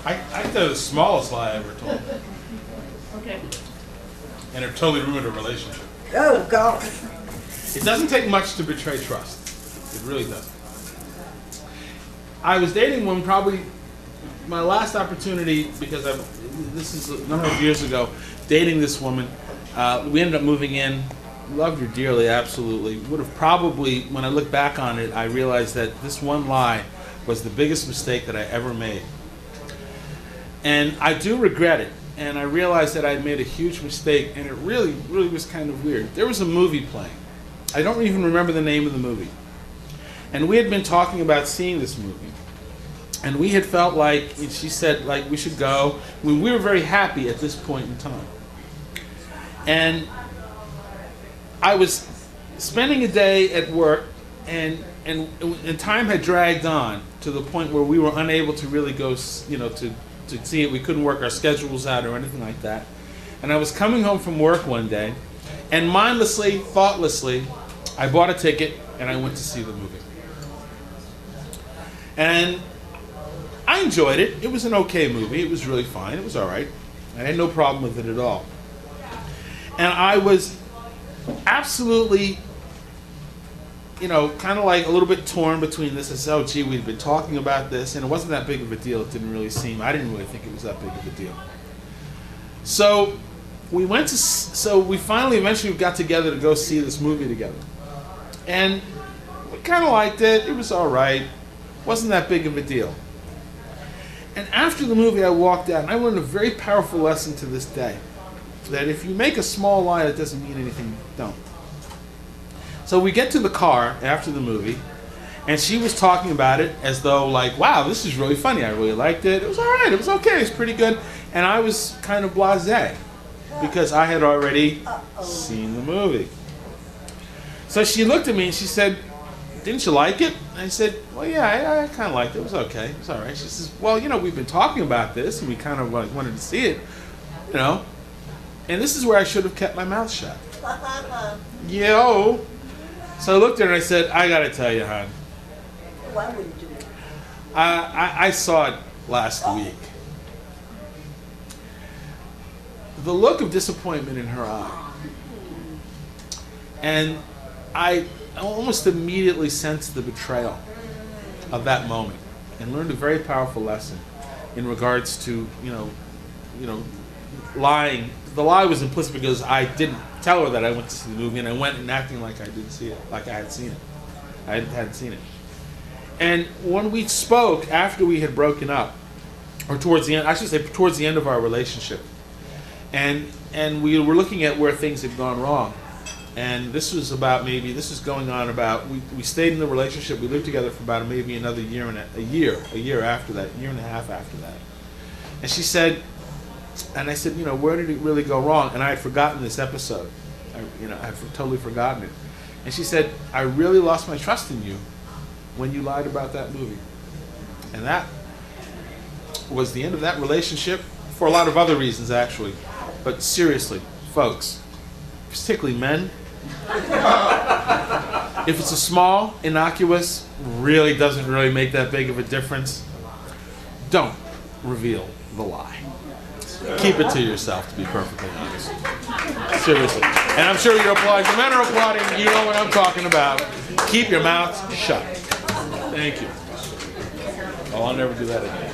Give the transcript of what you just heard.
I did the smallest lie I ever told. Okay. And it totally ruined a relationship. Oh, God. It doesn't take much to betray trust. It really doesn't. I was dating one, probably my last opportunity, because this is a number of years ago, dating this woman. We ended up moving in. Loved her dearly, absolutely. Would have probably, when I look back on it, I realized that this one lie was the biggest mistake that I ever made. And I do regret it. And I realized that I'd made a huge mistake, and it really, really was kind of weird. There was a movie playing. I don't even remember the name of the movie. And we had been talking about seeing this movie. And we had felt like, and she said, like, we should go. We were very happy at this point in time. And I was spending a day at work, and time had dragged on to the point where we were unable to really go, to see it. We couldn't work our schedules out or anything like that. And I was coming home from work one day, and mindlessly, thoughtlessly, I bought a ticket and I went to see the movie. And I enjoyed it. It was an okay movie. It was really fine. It was all right. I had no problem with it at all. And I was absolutely, kind of like a little bit torn between this. I said, oh, gee, we'd been talking about this, and it wasn't that big of a deal. It didn't really seem, I didn't really think it was that big of a deal. So we finally eventually got together to go see this movie together. And we kind of liked it. It was all right. Wasn't that big of a deal. And after the movie, I walked out, and I learned a very powerful lesson to this day. That if you make a small lie, that doesn't mean anything, don't. So we get to the car after the movie, and she was talking about it as though, like, wow, this is really funny. I really liked it. It was all right. It was okay. It's pretty good. And I was kind of blasé because I had already seen the movie. So she looked at me and she said, didn't you like it? And I said, well, yeah, I kind of liked it. It was okay. It was all right. She says, well, we've been talking about this, and we kind of wanted to see it, And this is where I should have kept my mouth shut. Yo. So I looked at her and I said, I got to tell you, hon. Why would you do it? I saw it last week. The look of disappointment in her eye. And I almost immediately sensed the betrayal of that moment and learned a very powerful lesson in regards to, lying. The lie was implicit because I didn't tell her that I went to see the movie, and I went and acting like I didn't see it, like I had seen it. I hadn't seen it. And when we spoke after we had broken up, or towards the end, I should say towards the end of our relationship, and we were looking at where things had gone wrong. And this was going on about, we stayed in the relationship, we lived together for about maybe another year a year after that, year and a half after that. And she said, and I said, where did it really go wrong? And I had forgotten this episode. I had totally forgotten it. And she said, I really lost my trust in you when you lied about that movie. And that was the end of that relationship for a lot of other reasons, actually. But seriously, folks, particularly men, if it's a small, innocuous, really doesn't really make that big of a difference, don't reveal the lie. Keep it to yourself, to be perfectly honest. Seriously. And I'm sure you're applauding. The men are applauding. You know what I'm talking about. Keep your mouth shut. Thank you. Oh, I'll never do that again.